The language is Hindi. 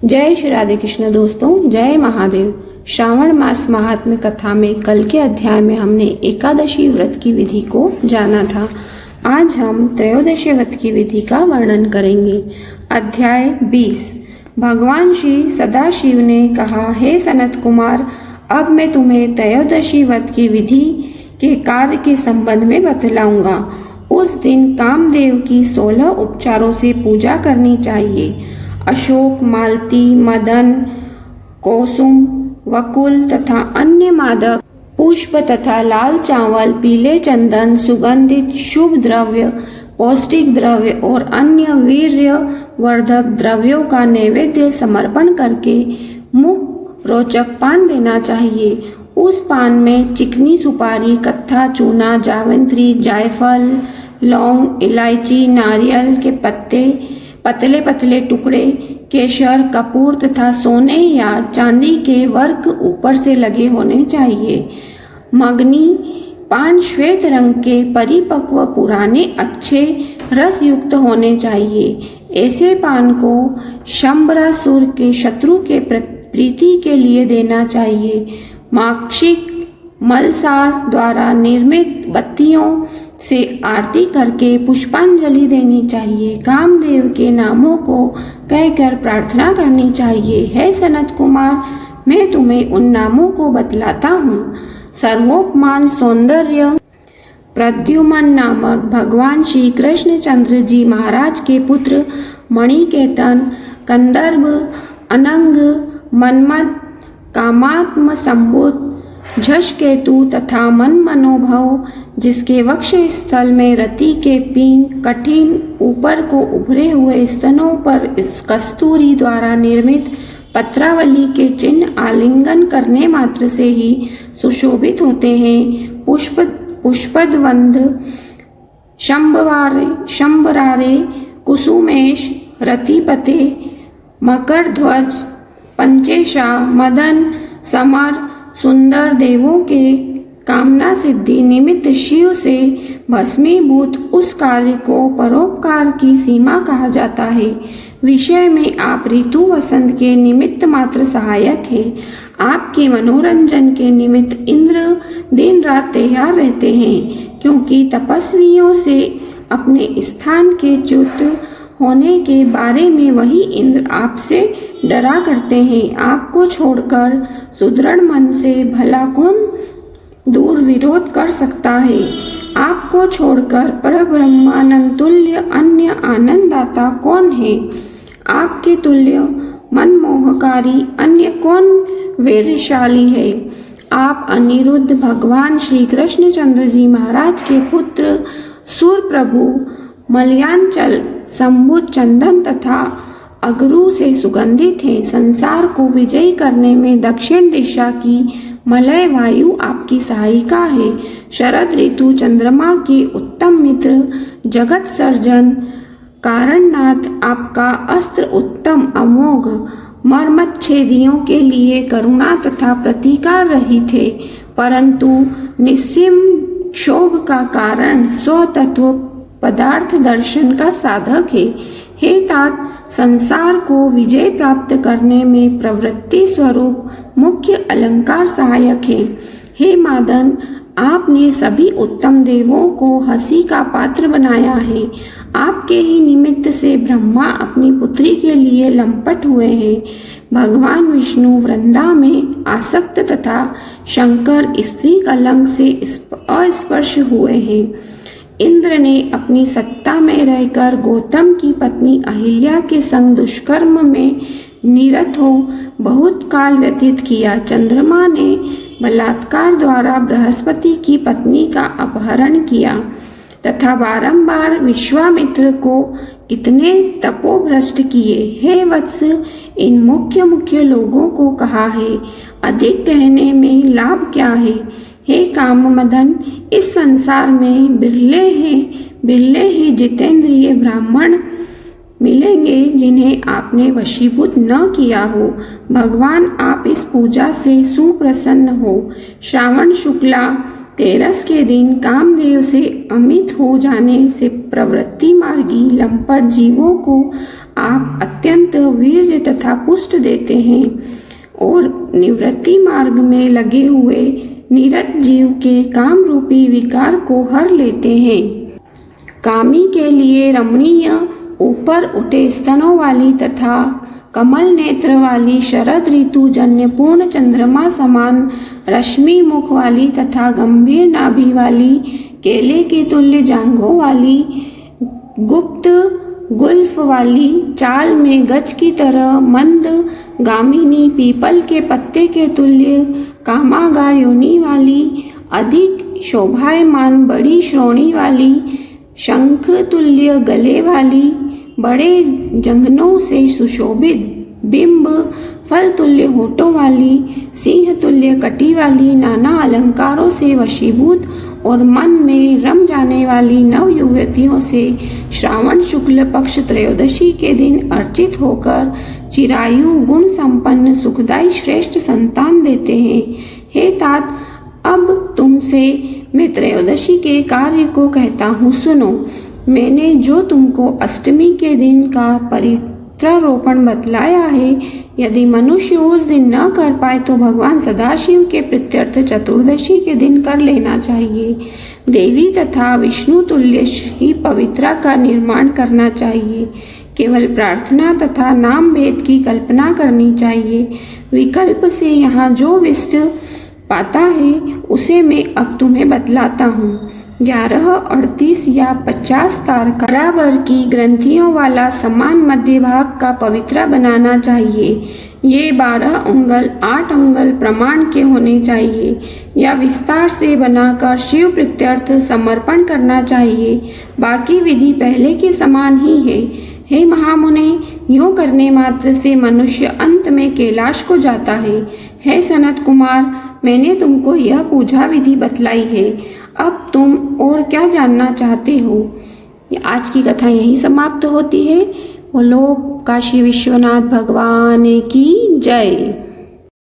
जय श्री राधे कृष्ण दोस्तों, जय महादेव। श्रावण मास महात्म्य कथा में कल के अध्याय में हमने एकादशी व्रत की विधि को जाना था। आज हम त्रयोदशी व्रत की विधि का वर्णन करेंगे। अध्याय 20। भगवान श्री सदाशिव ने कहा, हे सनत कुमार, अब मैं तुम्हें त्रयोदशी व्रत की विधि के कार्य के संबंध में बतलाऊंगा। उस दिन कामदेव की 16 उपचारों से पूजा करनी चाहिए। अशोक, मालती, मदन, कोसुम, वकुल तथा अन्य मादक पुष्प तथा लाल चावल, पीले चंदन, सुगंधित शुभ द्रव्य, पौष्टिक द्रव्य और अन्य वीर्य वर्धक द्रव्यों का नैवेद्य समर्पण करके मुख रोचक पान देना चाहिए। उस पान में चिकनी सुपारी, कत्था, चूना, जावित्री, जायफल, लौंग, इलायची, नारियल के पत्ते, पतले पतले टुकड़े, केशर, कपूर तथा सोने या चांदी के वर्क ऊपर से लगे होने चाहिए। मगनी पान श्वेत रंग के परिपक्व पुराने अच्छे रस युक्त होने चाहिए। ऐसे पान को शंबरासुर के शत्रु के प्रीति के लिए देना चाहिए। माक्षिक मलसार द्वारा निर्मित बत्तियों से आरती करके पुष्पांजलि देनी चाहिए। कामदेव के नामों को कहकर प्रार्थना करनी चाहिए। हे सनत कुमार, मैं तुम्हें उन नामों को बतलाता हूँ। सर्वोपमान सौंदर्य प्रद्युमन नामक भगवान श्री कृष्णचंद्र जी महाराज के पुत्र मणिकेतन, कंदर्भ, अनंग, मन्मथ, कामात्म संबुद्ध, झषकेतु तथा मन मनोभव, जिसके वक्ष स्थल में रति के पीन, कठिन ऊपर को उभरे हुए स्तनों पर कस्तूरी द्वारा निर्मित पत्रावली के चिन्ह आलिंगन करने मात्र से ही सुशोभित होते हैं। पुष्पद्वंद, शंबरारे, कुसुमेश, रतिपते, मकरध्वज, पंचेशा, मदन, समर, सुंदर देवों के कामना सिद्धि निमित्त शिव से भस्मीभूत उस कार्य को परोपकार की सीमा कहा जाता है। विषय में आप ऋतु वसंत के निमित्त मात्र सहायक है। आपके मनोरंजन के निमित्त इंद्र दिन रात तैयार रहते हैं, क्योंकि तपस्वियों से अपने स्थान के च्युत होने के बारे में वही इंद्र आपसे डरा करते हैं। आपको छोड़कर सुदृढ़ मन से भला कौन दूर विरोध कर सकता है? आपको छोड़कर परब्रह्मानंद तुल्य अन्य आनंददाता कौन है? आपके तुल्य मनमोहकारी अन्य कौन वीरशाली है? आप अनिरुद्ध भगवान श्री कृष्णचंद्र जी महाराज के पुत्र सूर प्रभु, मलयांचल, संबुद्ध, चंदन तथा अगरू से सुगंधित हैं। संसार को विजयी करने में दक्षिण दिशा की मलय वायु आपकी सहायिका है। शरद ऋतु चंद्रमा के उत्तम मित्र, जगत सर्जन कारणनाथ आपका अस्त्र उत्तम अमोघ मर्मच्छेदियों के लिए करुणा तथा प्रतिकार रहित है, परंतु निस्सीम क्षोभ का कारण स्वतत्व पदार्थ दर्शन का साधक है। हे तात, संसार को विजय प्राप्त करने में प्रवृत्ति स्वरूप मुख्य अलंकार सहायक है। हे मादन, आपने सभी उत्तम देवों को हंसी का पात्र बनाया है। आपके ही निमित्त से ब्रह्मा अपनी पुत्री के लिए लंपट हुए हैं। भगवान विष्णु वृंदा में आसक्त तथा शंकर स्त्री कलंक से अस्पर्श हुए हैं। इंद्र ने अपनी सत्ता में रहकर गौतम की पत्नी अहिल्या के संग दुष्कर्म में निरत हो बहुत काल व्यतीत किया। चंद्रमा ने बलात्कार द्वारा बृहस्पति की पत्नी का अपहरण किया तथा बारंबार विश्वामित्र को कितने तपोभ्रष्ट किए। हे वत्स, इन मुख्य लोगों को कहा है, अधिक कहने में लाभ क्या है? हे काम मदन, इस संसार में बिरले ही जितेंद्रिय ब्राह्मण मिलेंगे जिन्हें आपने वशीभूत न किया हो। भगवान, आप इस पूजा से सुप्रसन्न हो। श्रावण शुक्ला तेरस के दिन कामदेव से अमित हो जाने से प्रवृत्ति मार्गी लंपट जीवों को आप अत्यंत वीर्य तथा पुष्ट देते हैं और निवृत्ति मार्ग में लगे हुए निरत जीव के काम रूपी विकार को हर लेते हैं। कामी के लिए रमणीय ऊपर उठे स्तनों वाली तथा कमल नेत्र वाली शरद ऋतु जन्य पूर्ण चंद्रमा समान रश्मि मुख वाली तथा गंभीर नाभि वाली केले के तुल्य जांघों वाली गुप्त गुल्फ वाली चाल में गज की तरह मंद गामिनी पीपल के पत्ते के तुल्य कामागार योनि वाली अधिक शोभायमान बड़ी श्रोणी वाली शंख तुल्य गले वाली बड़े जंघनों से सुशोभित बिंब फल तुल्य होठों वाली सिंह तुल्य कटी वाली नाना अलंकारों से वशीभूत और मन में रम जाने वाली नव युवतियों से श्रावण शुक्ल पक्ष त्रयोदशी के दिन अर्चित होकर चिरायु गुण संपन्न सुखदायी श्रेष्ठ संतान देते हैं। हे तात, अब तुमसे मैं त्रयोदशी के कार्य को कहता हूँ, सुनो। मैंने जो तुमको अष्टमी के दिन का परित्रारोपण बतलाया है, यदि मनुष्य उस दिन न कर पाए तो भगवान सदाशिव के प्रीत्यर्थ चतुर्दशी के दिन कर लेना चाहिए। देवी तथा विष्णु तुल्य ही पवित्रा का निर्माण करना चाहिए। केवल प्रार्थना तथा नाम भेद की कल्पना करनी चाहिए। विकल्प से यहाँ जो विष्ट पाता है उसे मैं अब तुम्हें बतलाता हूँ। 11, 38 या 50 तार बराबर की ग्रंथियों वाला समान मध्य भाग का पवित्रा बनाना चाहिए। ये 12 अंगुल 8 अंगुल प्रमाण के होने चाहिए या विस्तार से बनाकर शिव प्रीत्यर्थ समर्पण करना चाहिए। बाकी विधि पहले के समान ही है। हे महामुने, यूं करने मात्र से मनुष्य अंत में कैलाश को जाता है। हे सनत कुमार, मैंने तुमको यह पूजा विधि बतलाई है। अब तुम और क्या जानना चाहते हो? आज की कथा यही समाप्त होती है। बोलो काशी विश्वनाथ भगवान की जय।